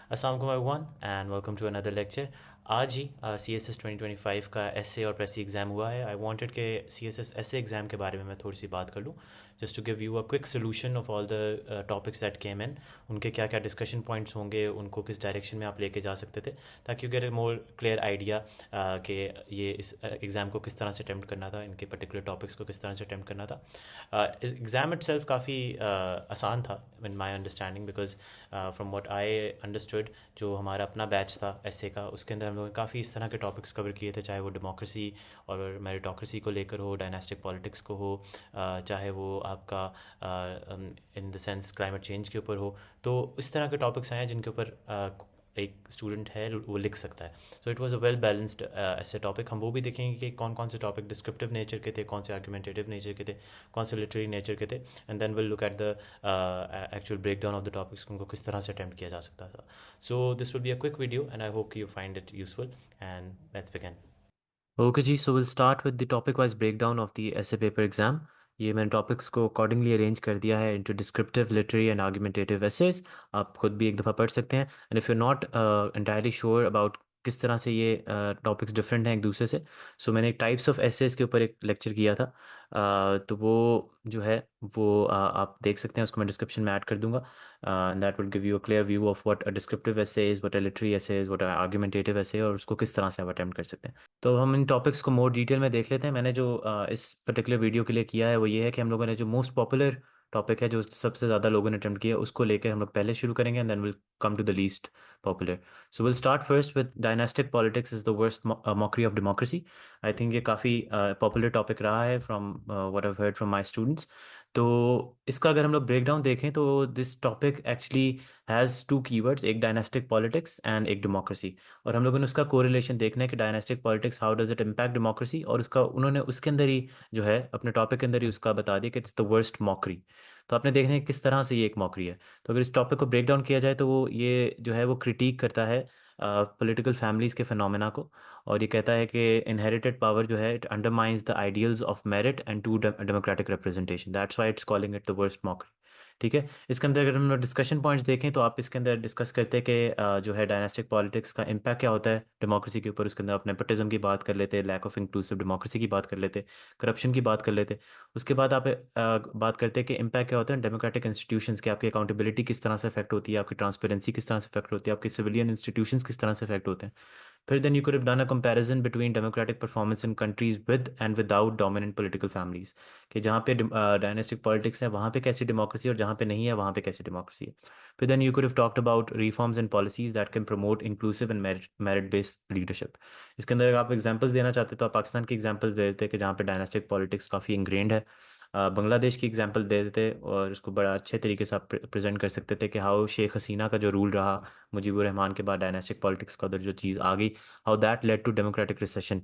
अस्सलाम वालेकुम and welcome to another lecture. आज ही CSS 2025 का एसए और प्रेसी एग्ज़ाम हुआ है। आई वांटेड के CSS एसए एग्ज़ाम के बारे में मैं थोड़ी सी बात कर लूँ, just to give you a quick solution of all the topics that came in. उनके क्या क्या डिस्कशन पॉइंट्स होंगे, उनको किस डायरेक्शन में आप लेके जा सकते थे, ताकि you get a more clear idea कि ये इस एग्ज़ाम को किस तरह से अटैम्प्ट करना था, इनके पर्टिकुलर टॉपिक्स को किस तरह से अटैम्प्ट करना था। इस एग्ज़ाम इटसेल्फ काफ़ी आसान था in my understanding, because from what I understood, जो हमारा अपना बैच था एसए का, उसके अंदर हम लोगों ने काफ़ी इस तरह के टॉपिक्स कवर किए थे, चाहे वो डेमोक्रेसी और मेरिटोक्रेसी को लेकर हो, डायनास्टिक पॉलिटिक्स को हो, चाहे वो आपका in the sense climate change के ऊपर हो। तो इस तरह के टॉपिक्स आए हैं जिनके ऊपर एक स्टूडेंट है वो लिख सकता है। So it was a well balanced ऐसे टॉपिक। हम वो भी देखेंगे कि कौन कौन से टॉपिक डिस्क्रिप्टिव नेचर के थे, कौन से आर्गुमेंटेटिव नेचर के थे, कौन से लिटरेरी नेचर के थे, and then will look at the actual breakdown of the topics, उनको किस तरह से अटैम्प्ट किया जा सकता था। So this will be a quick video and I hope you find it useful, and let's begin. Okay जी, so will start with the topic wise breakdown of the essay paper exam. ये मैंने topics को accordingly arrange कर दिया है into descriptive, literary and argumentative essays. आप खुद भी एक दफ़ा पढ़ सकते हैं, and if you not entirely sure about किस तरह से ये टॉपिक्स डिफरेंट हैं एक दूसरे से, सो मैंने टाइप्स ऑफ एसेस के ऊपर एक लेक्चर किया था। तो वो जो है वो आप देख सकते हैं, उसको मैं डिस्क्रिप्शन में ऐड कर दूंगा। That will give you a clear view of what a descriptive essay is, what a literary essay is, what a argumentative essay, और उसको किस तरह से आप अटेम्प्ट कर सकते हैं। तो हम इन टॉपिक्स को मोर डिटेल में देख लेते हैं। मैंने जो इस पर्टिकुलर वीडियो के लिए किया है वो ये है कि हम लोगों ने जो मोस्ट पॉपुलर टॉपिक है, जो सबसे ज़्यादा लोगों ने अटेम्प्ट किया, उसको लेकर हम लोग पहले शुरू करेंगे, and then will come to the least popular. So will start first with dynastic politics is the worst mockery of democracy. I think ये काफ़ी पॉपुलर टॉपिक रहा है from what I heard from my students. तो इसका अगर हम लोग breakdown देखें तो this topic actually has two keywords, एक डायनास्टिक पॉलिटिक्स एंड एक डेमोक्रेसी। और हम लोगों ने उसका कोरिलेशन देखना है कि dynastic politics how does it impact democracy, और उसका उन्होंने उसके अंदर ही जो है अपने टॉपिक के अंदर ही उसका बता दिया कि इट्स द वर्स्ट मॉकरी। तो आपने देखना है किस तरह से ये एक मॉकरी है। तो अगर इस टॉपिक को ब्रेक डाउन किया जाए तो वो ये जो है वो क्रिटिक करता है पॉलिटिकल फैमिलीज के फिनोमेना को, और ये कहता है कि इनहेरिटेड पावर जो है it undermines the ideals of merit and to democratic representation, that's why it's calling it the worst mockery. ठीक है। इसके अंदर अगर हम डिस्कशन पॉइंट्स देखें तो आप इसके अंदर डिस्कस करते हैं कि जो है डायनेस्टिक पॉलिटिक्स का इम्पैक्ट क्या होता है डेमोक्रेसी के ऊपर। उसके अंदर आप नेपोटिज्म की बात कर लेते, लैक ऑफ इंक्लूसिव डेमोक्रेसी की बात कर लेते, करप्शन की बात कर लेते। उसके बाद आप बात करते हैं कि इम्पैक्ट क्या होता है डेमोक्रेटिक इंस्टीट्यूशंस के, आपकी अकाउंटेबिलिटी किस तरह से अफेक्ट होती है, आपकी ट्रांसपेरेंसी किस तरह से अफेक्ट होती है, आपके सिविलियन इंस्टीट्यूशंस किस तरह से अफेक्ट होते हैं। फिर then you could have done a comparison between democratic performance in countries with and without dominant political families, कि जहाँ पे डायनेस्टिक पॉलिटिक्स है वहाँ पे कैसी डेमोक्रेसी, और जहाँ पे नहीं है वहाँ पे कैसी डेमोक्रेसी है। फिर then you could have talked about reforms and policies that can promote inclusive and merit based leadership. इसके अंदर अगर आप एग्जांपल्स देना चाहते तो आप पाकिस्तान की एग्जांपल्स दे देते कि जहाँ पे डायनेस्टिक पॉलिटिक्स काफ़ी इंग्रेंड है। बांग्लादेश की एग्जांपल दे देते और उसको बड़ा अच्छे तरीके से आप प्रेजेंट कर सकते थे कि हाउ शेख हसीना का जो रूल रहा मुजीबुर रहमान के बाद, डायनेस्टिक पॉलिटिक्स का उधर जो चीज़ आ गई, how that led to democratic recession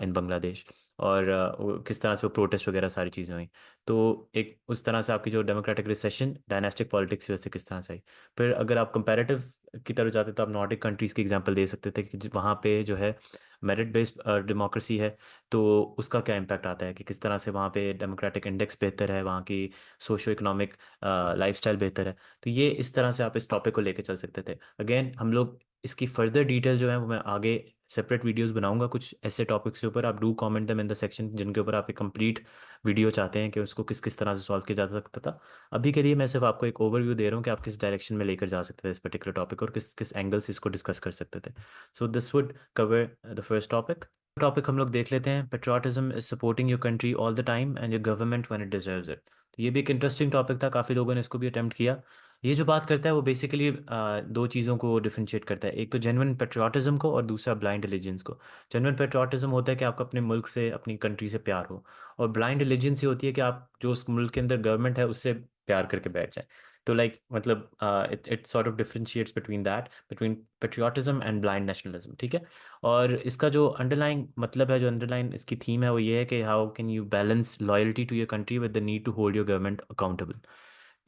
in Bangladesh, और किस तरह से वो प्रोटेस्ट वगैरह सारी चीज़ें हुई। तो एक उस तरह से आपकी जो डेमोक्रेटिक रिसेशन डायनेस्टिक पॉलिटिक्स की वजह से किस तरह से आई। फिर अगर आप कंपैरेटिव की तरफ जाते तो आप नॉर्डिक कंट्रीज़ की एग्जांपल दे सकते थे कि वहाँ पे जो है मेरिट बेस्ड डेमोक्रेसी है, तो उसका क्या इम्पैक्ट आता है, कि किस तरह से वहाँ पे डेमोक्रेटिक इंडेक्स बेहतर है, वहाँ की सोशो इकोनॉमिक लाइफस्टाइल बेहतर है। तो ये इस तरह से आप इस टॉपिक को लेके चल सकते थे। अगेन हम लोग इसकी फर्दर डिटेल जो है वो मैं आगे सेपरेट वीडियोस बनाऊंगा कुछ ऐसे टॉपिक्स के ऊपर। आप do comment them in the section जिनके ऊपर आप एक कंप्लीट वीडियो चाहते हैं कि उसको किस किस तरह से सॉल्व किया जा सकता था। अभी के लिए मैं सिर्फ आपको एक ओवरव्यू दे रहा हूँ कि आप किस डायरेक्शन में लेकर जा सकते थे इस पर्टिकुलर टॉपिक, और किस किस एंगल से इसको डिस्कस कर सकते थे। So this would cover the first topic. Topic हम लोग देख लेते हैं, patriotism is supporting your country all the time and your government when it deserves it. तो ये भी एक इंटरेस्टिंग टॉपिक था, काफ़ी लोगों ने इसको भी अटेम्प्ट किया। ये जो बात करता है वो बेसिकली दो चीज़ों को डिफरेंशिएट करता है, एक तो जेन्युइन पेट्रियाटिज्म को और दूसरा ब्लाइंड रिलीजन्स को। जेन्युइन पेट्रियाटिज्म होता है कि आपको अपने मुल्क से, अपनी कंट्री से प्यार हो, और ब्लाइंड रिलीजन्स ये होती है कि आप जो उस मुल्क के अंदर गवर्नमेंट है उससे प्यार करके बैठ जाए। तो लाइक मतलब it sort of differentiates between that, between patriotism and blind nationalism. ठीक है। और इसका जो अंडरलाइन मतलब है, जो अंडरलाइन इसकी थीम है वो ये है कि how can you balance loyalty to your country with the need to hold your government accountable.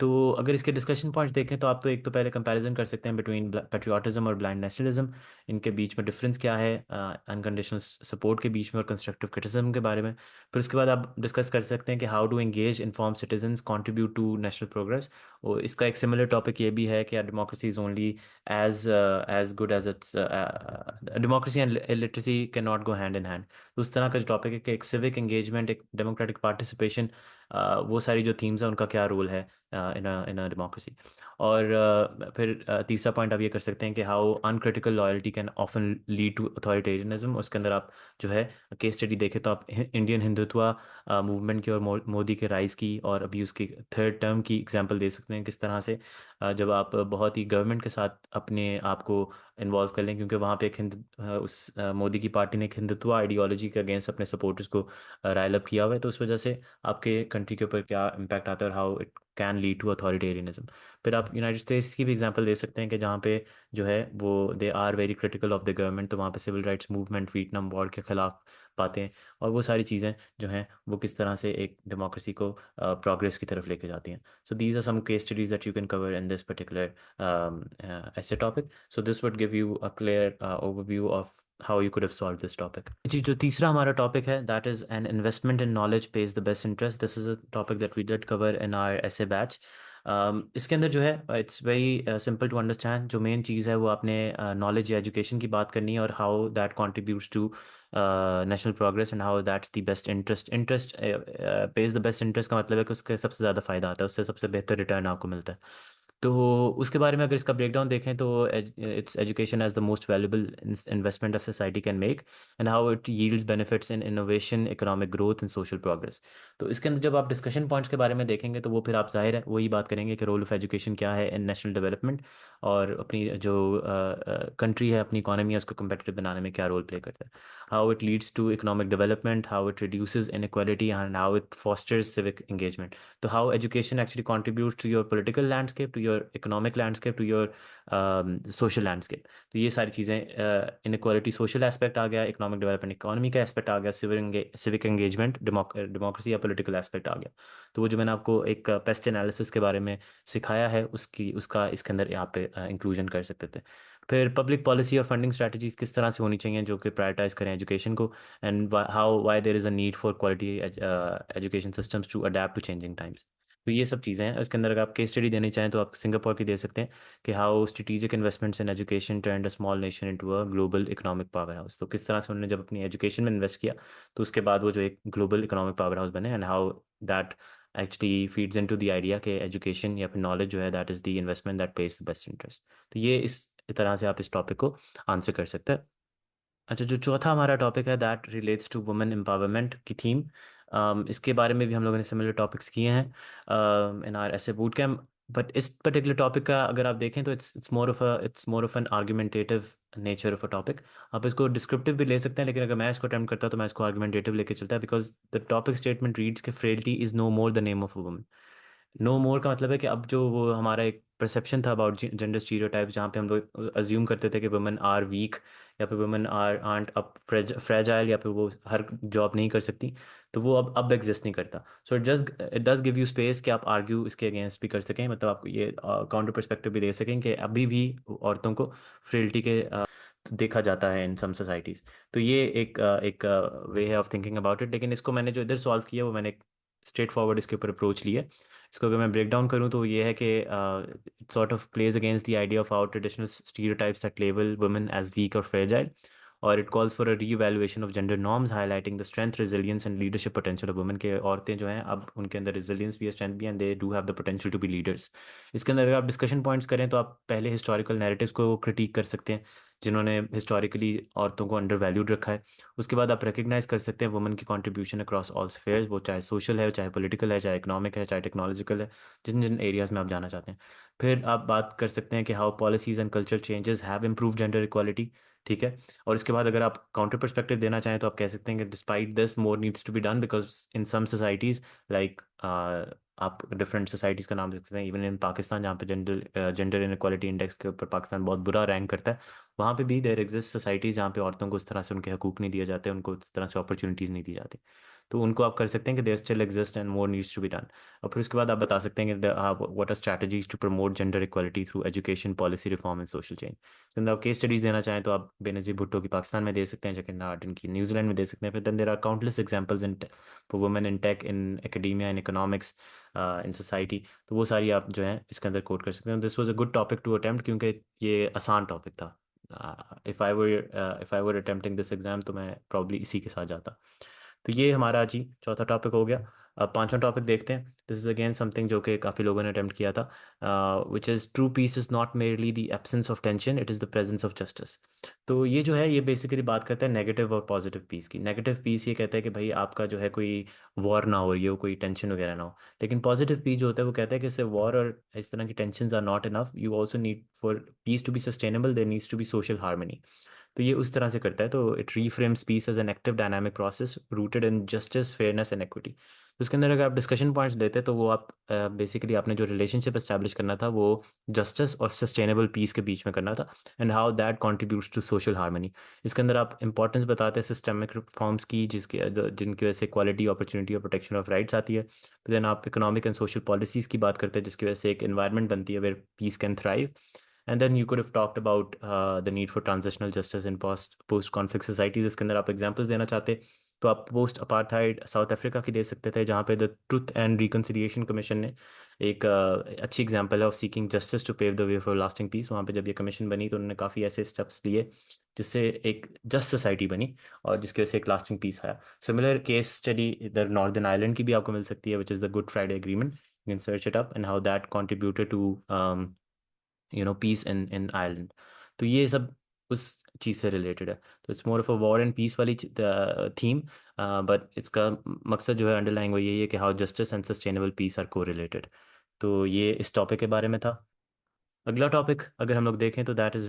तो अगर इसके डिस्कशन पॉइंट्स देखें तो आप तो एक तो पहले कंपैरिजन कर सकते हैं बिटवीन पेट्रियाटिज्म और ब्लाइंड नेशनलिज्म। इनके बीच में डिफरेंस क्या है, अनकंडीशनल सपोर्ट के बीच में और कंस्ट्रक्टिव क्रिटिसिज्म के बारे में। फिर उसके बाद आप डिस्कस कर सकते हैं कि how to engage inform citizens contribute to national progress. और इसका एक सिमिलर टॉपिक ये भी है कि democracy is only as good as its, democracy and literacy can not go hand in hand. तो उस तरह का जो टॉपिक है कि एक सिविक एंगेजमेंट, एक डेमोक्रेटिक पार्टिसिपेशन, वो सारी जो थीम्स हैं उनका क्या रोल है इन अ डेमोक्रेसी। और फिर तीसरा पॉइंट आप ये कर सकते हैं कि how uncritical loyalty can often lead to authoritarianism. उसके अंदर आप जो है केस स्टडी देखें तो आप इंडियन हिंदुत्व मूवमेंट की और मोदी के राइज की और अभी उसकी थर्ड टर्म की एग्जांपल दे सकते हैं, किस तरह से जब आप बहुत ही गवर्नमेंट के साथ अपने आप को इन्वॉल्व कर लें, क्योंकि वहाँ पे एक मोदी की पार्टी ने एक हिंदुत्व आइडियोलॉजी के अगेंस्ट अपने सपोर्टर्स को राइल अप किया हुआ है, तो उस वजह से आपके कंट्री के ऊपर क्या इम्पैक्ट आता है और how it can lead to authoritarianism. फिर आप यूनाइटेड स्टेट्स की भी एग्जांपल दे सकते हैं कि जहाँ पे जो है वो they are very critical of the government, तो वहाँ पे civil rights movement Vietnam war के खिलाफ पाते हैं। और वो सारी चीज़ें जो हैं वो किस तरह से एक डेमोक्रेसी को प्रोग्रेस की तरफ लेके जाती हैं। So these are some case studies that you can cover in this particular essay topic. So this would give you a clear overview of how you could have solved this topic. जी, जो तीसरा हमारा topic है that is an investment in knowledge pays the best interest. This is a topic that we did cover in our essay batch. इसके अंदर जो है it's very simple to understand. जो main चीज़ है वो आपने नॉलेज या एजुकेशन की बात करनी है और how that contributes to national progress and how that's the best interest. Interest pays the best interest का मतलब है कि उसके सबसे ज़्यादा फ़ायदा आता है, उससे सबसे बेहतर रिटर्न आपको मिलता है। तो उसके बारे में अगर इसका ब्रेकडाउन देखें तो it's education as the most valuable investment a society can make and how it yields benefits in innovation, economic growth and social progress. तो इसके अंदर जब आप डिस्कशन पॉइंट्स के बारे में देखेंगे तो वो फिर आप जाहिर है वही बात करेंगे कि रोल ऑफ एजुकेशन क्या है इन नेशनल डेवलपमेंट, और अपनी जो कंट्री है, अपनी इकोनॉमी है, उसको competitive बनाने में क्या रोल प्ले करता है। How it leads to economic development, how it reduces inequality and how it fosters civic engagement. So how education actually contributes to your political landscape, to your economic landscape, to your social landscape. तो ये सारी चीज़ें, inequality social aspect आ गया, economic development economy का aspect आ गया, civic engagement democracy या political aspect आ गया। तो वो जो मैंने आपको एक पेस्ट एनालिसिस के बारे में सिखाया है उसका इसके अंदर यहाँ पे इंक्लूजन कर सकते थे। फिर पब्लिक पॉलिसी और फंडिंग स्ट्रैटेजीज किस तरह से होनी चाहिए जो कि प्रायोरिटाइज करें एजुकेशन को, and how why there is a need for quality education systems to adapt to changing times. तो ये सब चीज़ें हैं। इसके अंदर अगर आप केस स्टडी देनी चाहें तो आप सिंगापुर की दे सकते हैं कि how strategic investments in education turned a small nation into a global economic power house. तो किस तरह से उन्होंने जब अपनी एजुकेशन में इन्वेस्ट किया तो उसके बाद वो जो एक ग्लोबल इकोनॉमिक पावर हाउस बने, and how that actually feeds into the idea कि एजुकेशन या फिर नॉलेज जो है that is the investment that page the best interest. तो ये इस तरह से आप इस टॉपिक को आंसर कर सकते हैं। अच्छा, जो चौथा हमारा टॉपिक है that relates to women empowerment की थीम। इसके बारे में भी हम लोगों ने सिमिलर टॉपिक्स किए हैं in our essay boot camp. But इस पर्टिकुलर टॉपिक का अगर आप देखें तो it's more of an argumentative nature of a topic. आप इसको डिस्क्रिप्टिव भी ले सकते हैं, लेकिन अगर मैं इसको अटेम्प्ट करता तो मैं इसको आर्गुमेंटेटिव लेके चलता है, because the topic statement reads के frailty is no more the name of a woman. No more का मतलब है कि अब जो वो हमारा एक परसेप्शन था अबाउट जेंडर स्टीरियोटाइप, जहाँ पे हम लोग अज्यूम करते थे कि वुमेन आर वीक या फिर women are aunt up fragile या फिर वो हर जॉब नहीं कर सकती, तो वो अब एग्जिस्ट नहीं करता। So it does give you space कि आप आर्ग्यू इसके अगेंस्ट भी कर सकें, मतलब आप ये काउंटर पर्सपेक्टिव भी दे सकें कि अभी भी औरतों को फ्रिल्टी के देखा जाता है इन सम सोसाइटीज़। तो ये एक वे है ऑफ थिंकिंग अबाउट इट। लेकिन इसको मैंने जो इधर सॉल्व किया वो मैंने स्ट्रेट फॉरवर्ड इसके ऊपर अप्रोच लिया। इसको अगर मैं ब्रेक डाउन करूँ तो ये है कि it sort of pledge against the idea of our traditional stereotypes that label women as weak और फ्रेजाइल, और it calls for a revaluation of gender norms highlighting the strength, resilience and leadership potential of women. के औरतें जो हैं अब उनके अंदर resilience भी है, स्ट्रेंथ भी है, and they do have the potential to be leaders. इसके अंदर अगर आप डिस्कशन पॉइंट्स करें तो आप पहले हिस्टोरिकल नैरेटिव्स को क्रिटिक कर सकते हैं जिन्होंने हिस्टोरिकली औरतों को अंडर वैल्यूड रखा है। उसके बाद आप रिकग्नाइज कर सकते हैं वुमेन की कंट्रीब्यूशन अक्रॉस ऑल स्फेयर्स, वो चाहे सोशल है, चाहे पॉलिटिकल है, चाहे इकोनॉमिक है, चाहे टेक्नोलॉजिकल है, जिन जिन एरियाज़ में आप जाना चाहते हैं। फिर आप बात कर सकते हैं कि how policies and culture changes have improve gender equality. ठीक है। और इसके बाद अगर आप काउंटर पर्सपेक्टिव देना चाहें तो आप कह सकते हैं कि despite this more needs to be done because in some societies like, आप डिफरेंट सोसाइटीज़ का नाम दे सकते हैं इवन इन पाकिस्तान, जहाँ पे जेंडर इनक्वालिटी इंडेक्स के ऊपर पाकिस्तान बहुत बुरा रैंक करता है। वहाँ पे भी देयर एग्जिस्ट सोसाइटीज़ जहाँ पे औरतों को उस तरह से उनके हकूक़ नहीं दिए जाते, उनको उस तरह से अपॉर्चुनिटीज़ नहीं दी जाती। तो उनको आप कर सकते हैं कि there still exist and more needs to be done. और फिर उसके बाद आप बता सकते हैं कि what are strategies to promote gender equality through education, policy reform and social change. तो आप केस स्टडीज़ देना चाहें तो आप बेनज़ीर भुट्टो की पाकिस्तान में दे सकते हैं, जैकिन नार्टन की न्यूजीलैंड में दे सकते हैं। फिर then there are countless examples in for women in tech, in academia, in economics, in society. तो वो सारी आप जो है इसके अंदर कोट कर सकते हैं। This was a good topic to attempt, क्योंकि ये आसान टॉपिक था। If I were attempting this exam तो मैं प्रॉब्ली इसी के साथ जाता। तो ये हमारा आज ही चौथा टॉपिक हो गया। अब पांचवा टॉपिक देखते हैं। दिस इज़ अगेन समथिंग जो कि काफ़ी लोगों ने अटेम्प्ट किया था, which is true peace is not merely the absence of tension, it is the presence of justice. तो ये जो है ये बेसिकली बात करता है नेगेटिव और पॉजिटिव पीस की। नेगेटिव पीस ये कहता है कि भाई आपका जो है कोई वॉर ना हो रही हो, कोई टेंशन वगैरह ना हो। लेकिन पॉजिटिव पीस जो होता है वो कहता है कि इससे वॉर और इस तरह की tension are not enough, you also need for peace to be sustainable, there needs to be social harmony. तो ये उस तरह से करता है। तो it reframes peace as an active dynamic process rooted in justice, fairness and equity. तो उसके अंदर अगर आप डिस्कशन पॉइंट्स लेते तो वो आप बेसिकली आपने जो रिलेशनशिप एस्टैब्लिश करना था वो जस्टिस और सस्टेनेबल पीस के बीच में करना था, and how that contributes to social harmony. इसके अंदर आप इंपॉर्टेंस बताते हैं सिस्टमिक रिफॉर्म्स की, जिनकी वजह से क्वालिटी, अपॉर्चुनिटी और प्रोटेक्शन ऑफ राइट्स आती है। फिर देन आप इकोनॉमिक एंड सोशल पॉलिसीज़ की बात करते हैं, जिसकी वजह से एक इन्वायरमेंट बनती है where piece can thrive. And then you could have talked about the need for transitional justice in post conflict societies. इसके अंदर आप एग्जांपल्स देना चाहते तो आप पोस्ट अपार्थाइड साउथ अफ्रीका की दे सकते थे, जहाँ पे the truth and reconciliation commission ने एक अच्छी एग्जांपल है of seeking justice to pave the way for lasting peace. वहाँ पे जब ये कमीशन बनी तो उन्होंने काफ़ी ऐसे स्टेप्स लिए जिससे एक जस्ट सोसाइटी बनी और जिसकी वजह से एक लास्टिंग पीस आया। सिमिलर केस स्टडी इधर नॉर्दर्न आयरलैंड की भी आपको मिल सकती है, which is the good Friday agreement. You can search it up and how that contributed to peace in Ireland. तो ये सब उस चीज़ से रिलेटेड है। तो it's more of a war and peace वाली थीम, बट इसका मकसद जो है अंडरलाइंग वो यही है कि how justice and sustainable piece are को रिलेटेड। तो ये इस टॉपिक के बारे में था। अगला टॉपिक अगर हम लोग देखें तो दैट इज़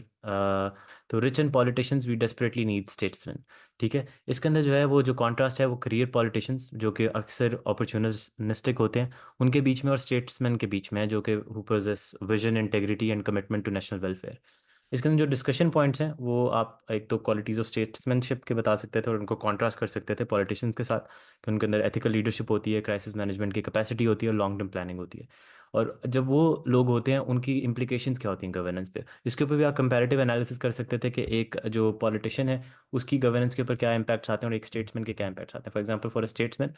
तो rich and politicians we desperately need statesman. ठीक है, इसके अंदर जो है वो जो कॉन्ट्रास्ट है वो करियर पॉलिटिशियंस जो कि अक्सर अपॉर्चुनिस्टिक होते हैं उनके बीच में, और स्टेट्समैन के बीच में है जो कि who possess vision, integrity and commitment to national welfare. इसके अंदर जो डिस्कशन पॉइंट्स हैं वो आप एक तो क्वालिटीज़ ऑफ स्टेट्समैनशिप के बता सकते थे और उनको कॉन्ट्रास्ट कर सकते थे पॉलिटिशियंस के साथ, कि उनके अंदर एथिकल लीडरशिप होती है, क्राइसिस मैनेजमेंट की कैपेसिटी होती है और लॉन्ग टर्म प्लानिंग होती है। और जब वो लोग होते हैं उनकी इंप्लीकेशंस क्या होती हैं गवर्नेंस पे, इसके ऊपर भी आप कंपैरेटिव एनालिसिस कर सकते थे कि एक जो पॉलिटिशियन है उसकी गवर्नेंस के ऊपर क्या इंपैक्ट्स आते हैं और एक स्टेट्समैन के क्या इंपैक्ट्स आते हैं। For example for a statesman,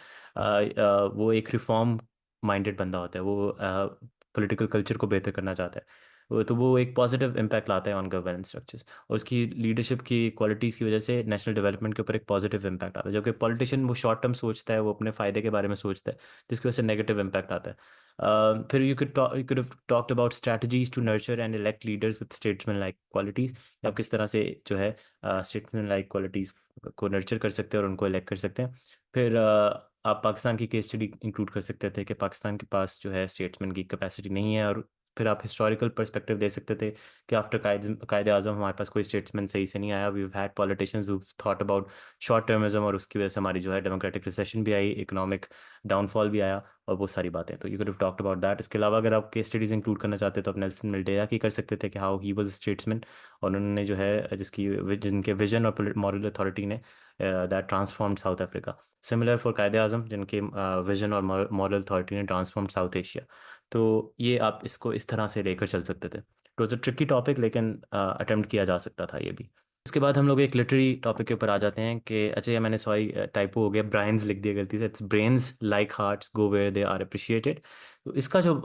वो एक रिफॉर्म माइंडेड बंदा होता है, वो पॉलिटिकल कल्चर को बेहतर करना चाहता है। तो वो एक पॉजिटिव इम्पैक्ट लाता है ऑन गवर्नेंस स्ट्रक्चर्स, और उसकी लीडरशिप की क्वालिटीज़ की वजह से नेशनल डेवलपमेंट के ऊपर एक पॉजिटिव इम्पैक्ट आता है। जबकि पॉलिटिशियन वो शॉर्ट टर्म सोचता है, वो अपने फ़ायदे के बारे में सोचता है, जिसकी वजह से नेगेटिव इम्पैक्ट आता है। फिर you could have talked about strategies to nurture and elect leaders with statesman like qualities. आप किस तरह से जो है स्टेट्समैन लाइक क्वालिटीज़ को नर्चर कर सकते हैं और उनको इलेक्ट कर सकते हैं। फिर आप पाकिस्तान की केस स्टडी इंक्लूड कर सकते थे कि पाकिस्तान के पास जो है स्टेट्समैन की कैपेसिटी नहीं है, और फिर आप हिस्टोरिकल पर्सपेक्टिव दे सकते थे कि आफ्टर कायदे आज़म हमारे पास कोई स्टेट्समैन सही से नहीं आया। We had politicians who thought about short termism, और उसकी वजह से हमारी जो है डेमोक्रेटिक रिसेशन भी आई, इकोनॉमिक डाउनफॉल भी आया, और बहुत सारी बातें। तो you could have talked about that. इसके अलावा अगर आप केस स्टडीज इंक्लूड करना चाहते तो आप नेल्सन मंडेला की कर सकते थे कि हाउ ही वाज स्टेट्समैन, और उन्होंने जो है जिनके विजन और मॉरल अथॉरिटी ने that transformed south Africa. Similar for कायदे आज़म, जिनके विजन और मॉरल अथॉरिटी ने ट्रांसफॉर्म साउथ एशिया। तो ये आप इसको इस तरह से लेकर चल सकते थे। It was a tricky topic, लेकिन अटेम्प्ट किया जा सकता था ये भी। उसके बाद हम लोग एक लिटरेरी टॉपिक के ऊपर आ जाते हैं कि अच्छा ये मैंने सॉरी टाइपो हो गया, ब्राइन्स लिख दिया गलती से, it's brains like hearts go where they are appreciated. तो इसका जो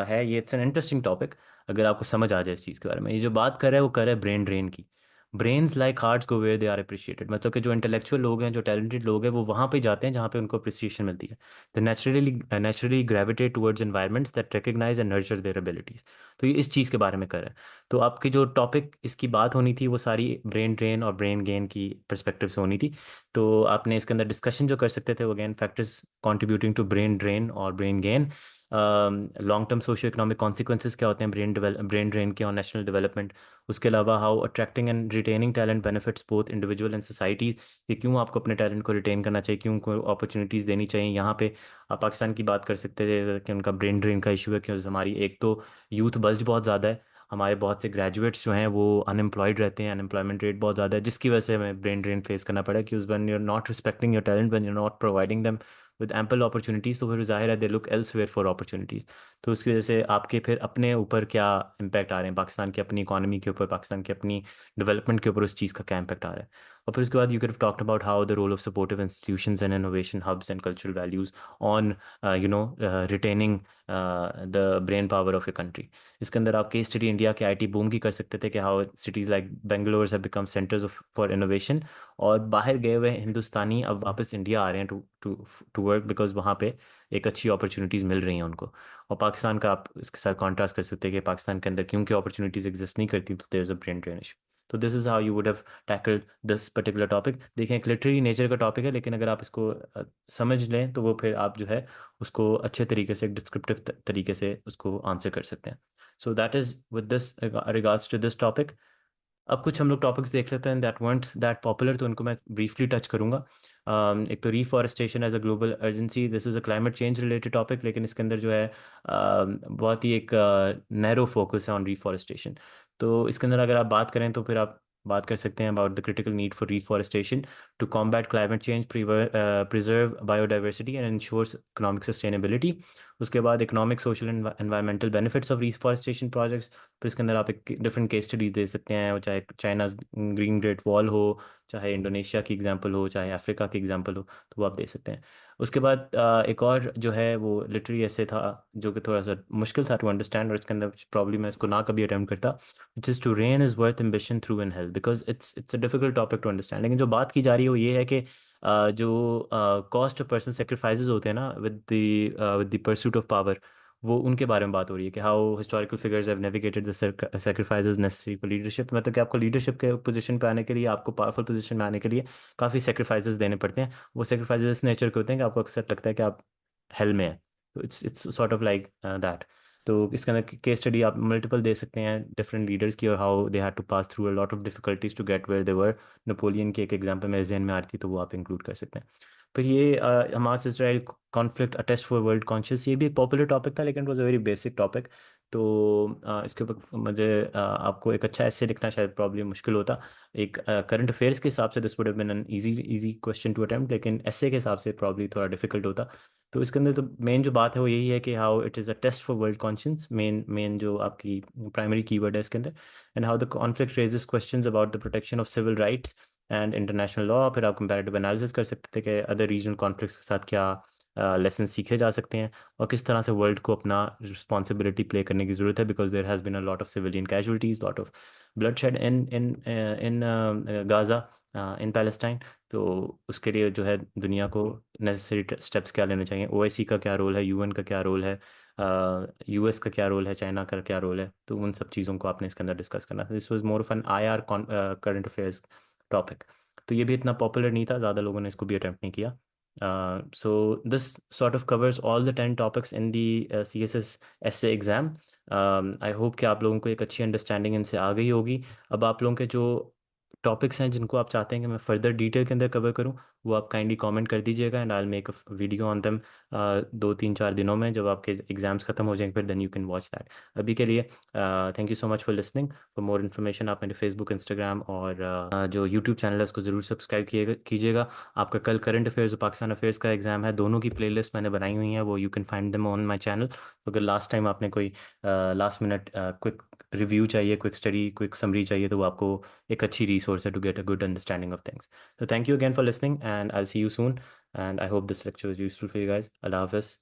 है ये इट्स एन इंटरेस्टिंग टॉपिक। अगर आपको समझ आ जाए इस चीज़ के बारे में, ये जो बात कर रहा है वो कर रहा है ब्रेन ड्रेन की। Brains like hearts go where they are appreciated, मतलब कि जो इंटेलेक्चुअल लोग हैं, जो टैलेंटेड लोग हैं, वो वहाँ पे जाते हैं जहाँ पे उनको अप्रिसिएशन मिलती है। They naturally gravitate towards environments that recognise and nurture their abilities. तो ये इस चीज़ के बारे में कर रहे हैं। तो आपकी जो टॉपिक इसकी बात होनी थी वो सारी ब्रेन ड्रेन और ब्रेन गेन की परस्पेक्टिव से होनी थी। तो आपने इसके अंदर डिस्कशन जो कर सकते थे वो again factors contributing to brain drain और brain gain, long term socio economic consequences क्या होते हैं ब्रेन ड्रेन के ऑन नेशनल डेवलपमेंट। उसके अलावा how attracting and retaining talent benefits both individual and societies, कि क्यों आपको अपने टैलेंट को रिटेन करना चाहिए, क्यों उनको अपॉर्चुनिटीज़ देनी चाहिए। यहाँ पे आप पाकिस्तान की बात कर सकते थे कि उनका ब्रेन ड्रेन का इशू है कि हमारी एक तो यूथ बल्ज बहुत ज़्यादा है, हमारे बहुत से ग्रेजुएट्स जो हैं वो अनएम्प्लॉयड रहते हैं, अनएम्प्लॉयमेंट रेट बहुत ज़्यादा है, जिसकी वजह से हमें ब्रेन ड्रेन फेस करना पड़ा कि उस when you are not respecting your talent, when you are not providing them with ample opportunities, तो फिर जाहिर है they look elsewhere for opportunities. तो उसकी वजह से आपके फिर अपने ऊपर क्या इम्पैक्ट आ रहे हैं, पाकिस्तान की अपनी इकॉनमी के ऊपर, पाकिस्तान की अपनी डेवलपमेंट के ऊपर उस चीज़ का क्या इम्पैक्ट आ रहा है। और फिर उसके बाद you can talked about how the role of supportive institutions and innovation hubs and cultural values on retaining the brain power of a country. इसके अंदर आप केस स्टडी इंडिया के आईटी बूम की कर सकते थे कि how cities like Bangalore have become centres of for innovation, और बाहर गए हुए हिंदुस्तानी अब वापस इंडिया आ रहे हैं to to to work, because वहाँ पे एक अच्छी अपॉर्चुनिटीज़ मिल रही हैं उनको। और पाकिस्तान का आप इसके साथ कॉन्ट्रास्ट कर सकते हैं कि पाकिस्तान के अंदर क्योंकि अपॉर्चुनिटीज़ एग्जिस्ट नहीं करती, तो there is a brain drain issue. तो this is how you would have tackled this particular topic. देखें एक लिटरेरी नेचर का टॉपिक है, लेकिन अगर आप इसको समझ लें तो वो फिर आप जो है उसको अच्छे तरीके से, डिस्क्रिप्टिव तरीके से उसको आंसर कर सकते हैं। So that is with this regards to this topic. अब कुछ हम लोग टॉपिक्स देख लेते हैं दैट weren't दैट पॉपुलर, तो उनको मैं ब्रीफली टच करूंगा। एक तो reforestation as a global urgency, this is a climate change related topic, लेकिन इसके अंदर जो है बहुत ही एक नैरो फोकस है ऑन रिफॉरेस्टेशन। तो इसके अंदर अगर आप बात करें तो फिर आप बात कर सकते हैं about the critical need for reforestation to combat climate change, preserve biodiversity and ensures economic sustainability. उसके बाद economic, social and environmental benefits of reforestation projects. फिर इसके अंदर आप एक डिफरेंट केस स्टडीज दे सकते हैं, वो चाहे चाइना ग्रीन ग्रेट वॉल हो, चाहे इंडोनेशिया की एग्जांपल हो, चाहे अफ्रीका की एग्जांपल हो, तो वो आप दे सकते हैं। उसके बाद एक और जो है वो लिटरेरी ऐसे था जो कि थोड़ा सा मुश्किल था टू अंडरस्टैंड, और इसके अंदर प्रॉब्लम मैं इसको ना कभी अटेम्प्ट करता, which is to reign is worth ambition though in hell, because it's a difficult topic to understand. लेकिन जो बात की जा रही है वो ये है कि जो कॉस्ट ऑफ पर्सन सेक्रीफाइसेस होते हैं ना with the pursuit of power, वो उनके बारे में बात हो रही है कि how historical figures have navigated the sacrifices necessary for leadership. मतलब कि आपको लीडरशिप के पोजीशन पे आने के लिए, आपको पावरफुल पोजीशन में आने के लिए काफ़ी सेक्रीफाइसेस देने पड़ते हैं। वो सेक्रीफाइसेस इस नेचर के होते हैं कि आपको अक्सर लगता है कि आप हेल में हैं। तो it's sort of like that. तो इसके अंदर केस स्टडी आप मल्टीपल दे सकते हैं डिफरेंट लीडर्स की, और how they had to pass through a lot of difficulties to get where they were. Napoleon की एक एग्जांपल मेरे जहन में आ रही थी, तो वो आप इंक्लूड कर सकते हैं। फिर ये Hamas Israel conflict a test for world conscious, ये भी एक पॉपुलर टॉपिक था, लेकिन it was a very basic topic. तो इसके ऊपर मुझे आपको एक अच्छा ऐसे लिखना शायद प्रॉब्लम मुश्किल होता। एक करंट अफेयर्स के हिसाब से this would have been an easy easy question to attempt, लेकिन ऐसे के हिसाब से प्रॉब्ली थोड़ा डिफिकल्ट होता। तो इसके अंदर तो मेन जो बात है वो यही है कि how it is a test for world conscious, main main जो आपकी प्राइमरी कीवर्ड है इसके अंदर। And how the conflict raises questions about the protection of civil rights and international law. फिर आप कंपैरेटिव एनालिसिस कर सकते थे कि अदर रीजनल कॉन्फ्लिक्ट्स के साथ क्या लेसन सीखे जा सकते हैं, और किस तरह से वर्ल्ड को अपना रिस्पॉन्सिबिलिटी प्ले करने की ज़रूरत है, because there has been a lot of civilian casualties, lot of bloodshed in in in Gaza, in Palestine. तो उसके लिए जो है दुनिया को नेसेसरी स्टेप्स क्या लेने चाहिए, ओआईसी का क्या रोल है, यूएन का क्या रोल है, यूएस का क्या रोल है, चाइना का क्या रोल है, तो उन सब चीज़ों को आपने इसके अंदर डिस्कस करना था। This was more of an IR current affairs topic. तो ये भी इतना पॉपुलर नहीं था, ज़्यादा लोगों ने इसको भी अटेम्प्ट नहीं किया। So this sort of covers all the 10 topics in the C S S S exam. I hope कि आप लोगों को एक अच्छी अंडरस्टैंडिंग इनसे आ गई होगी। अब आप लोगों के जो टॉपिक्स हैं जिनको आप चाहते हैं कि मैं फर्दर डिटेल के अंदर कवर करूं, वो आप काइंडली कमेंट कर दीजिएगा, and I will make a video on them 2 3 4 दिनों में, जब आपके एग्जाम्स खत्म हो जाएंगे, फिर then you can watch that. अभी के लिए thank you so much for listening. For more information आप मेरे फेसबुक, इंस्टाग्राम और जो यूट्यूब चैनल है उसको ज़रूर सब्सक्राइब कीजिएगा। आपका कल करंट अफेयर्स और पाकिस्तान अफेयर्स का एग्जाम है, दोनों की प्लेलिस्ट मैंने बनाई हुई है, वो you can find them on my channel. अगर लास्ट टाइम आपने कोई लास्ट मिनट क्विक रिव्यू चाहिए, क्विक स्टडी, क्विक समरी चाहिए, तो वो आपको एक अच्छी रिसोर्स है to get a good understanding of things. So thank you again for listening, and I'll see you soon. And I hope this lecture was useful for you guys. Allah Hafiz.